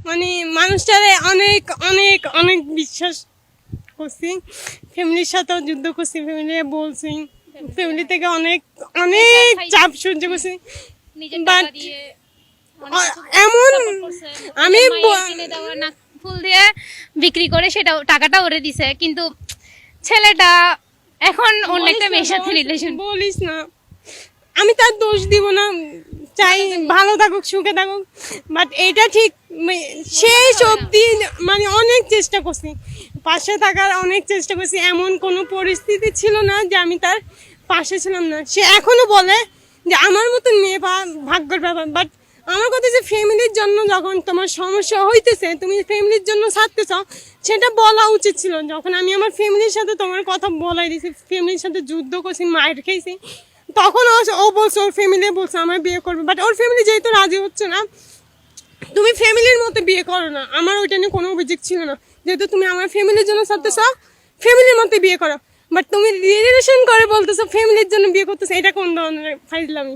মানে মানুষটারে অনেক অনেক অনেক বিশ্বাস করছি, ফ্যামিলির সাথেও যুদ্ধ করছি, ফ্যামিলি বলছি, ফ্যামিলি থেকে অনেক অনেক চাপ সহ্য করছি। নিজের But টাকা দিয়ে অনেক কিছু এমন support করছে। আমি নিজের মায়ের কিনে দেওয়া না ফুল দিয়ে বিক্রি করে সেটাও টাকাটা ওরে দিছে, কিন্তু ছেলেটা এখন অন্য একটা মেয়ের সাথে রিলেশন। বলিস না, আমি তার দোষ দিব না, চাই ভালো থাকুক সুখে থাকুক, বাট এটা ঠিক সেই অবধি মানে অনেক চেষ্টা করছি, পাশে থাকার অনেক চেষ্টা করছি, এমন কোনো পরিস্থিতি ছিল না যে আমি তার পাশে ছিলাম না। সে এখনো বলে যে আমার মতন মেয়ে ভাগ্যের ব্যাপার, বাট আমার কথা যে ফ্যামিলির জন্য যখন তোমার সমস্যা হইতেছে তুমি ফ্যামিলির জন্য ছাড়তেছ, সেটা বলা উচিত ছিল। যখন আমি আমার ফ্যামিলির সাথে তোমার কথা বলাই দিয়েছি, ফ্যামিলির সাথে যুদ্ধ করছি, মায়ের খেয়েছি, তখন ও বলছে, ওর ফ্যামিলি বলছে আমার বিয়ে করবে, বাট ওর ফ্যামিলি যেহেতু রাজি হচ্ছে না, তুমি ফ্যামিলির মতো বিয়ে করো না, আমার ওইটা নিয়ে কোনো অভিযোগ ছিল না। যেহেতু তুমি আমার ফ্যামিলির জন্য ছাড়তেছ, ফ্যামিলির মতো বিয়ে করো, বাট তুমি রিলেশন করে বলতেছো ফ্যামিলির জন্য বিয়ে করতেছো, এটা কোন ধরনের ফাইজলামি?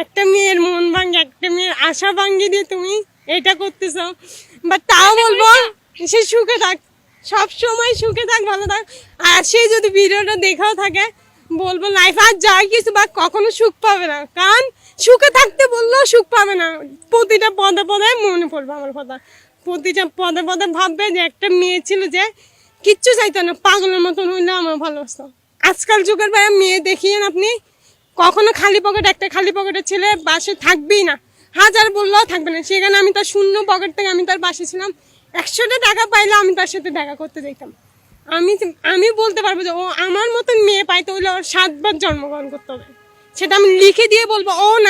একটা মেয়ের মন ভাঙ্গে, একটা মেয়ের আশা ভাঙ্গি দিয়ে তুমি এটা করতেছো। বাট তাও বলবো সে সুখে থাক, সব সময় সুখে থাক, ভালো থাক। আর সে যদি ভিডিওটা দেখাও থাকে, বলবো লাইফ আর যা কিছু বা কখনো সুখ পাবে না, কারণ সুখে থাকতে বললেও সুখ পাবে না। প্রতিটা পদে পদে মনে পড়বে আমার কথা, প্রতিটা পদে পদে ভাববে যে একটা মেয়ে ছিল যে কিচ্ছু চাইতো না, পাগলের মতন হইলে আমার ভালোবাসতো। আজকাল যুগের ভাই মেয়ে দেখিয়েন আপনি, কখনো খালি পকেট, একটা খালি পকেটের ছেলে বাসে থাকবেই না, হাজার বললেও থাকবে না। সেখানে আমি তার শূন্য পকেট থেকে আমি তার পাশে ছিলাম, 100টা টাকা পাইলে আমি তার সাথে দেখা করতে যেতাম। আমি বলতে পারবো যে ও আমার মতন মেয়ে পাইতে হইলে ওর 7 বার জন্মগ্রহণ করতে হবে, সেটা আমি লিখে দিয়ে বলবো। ও না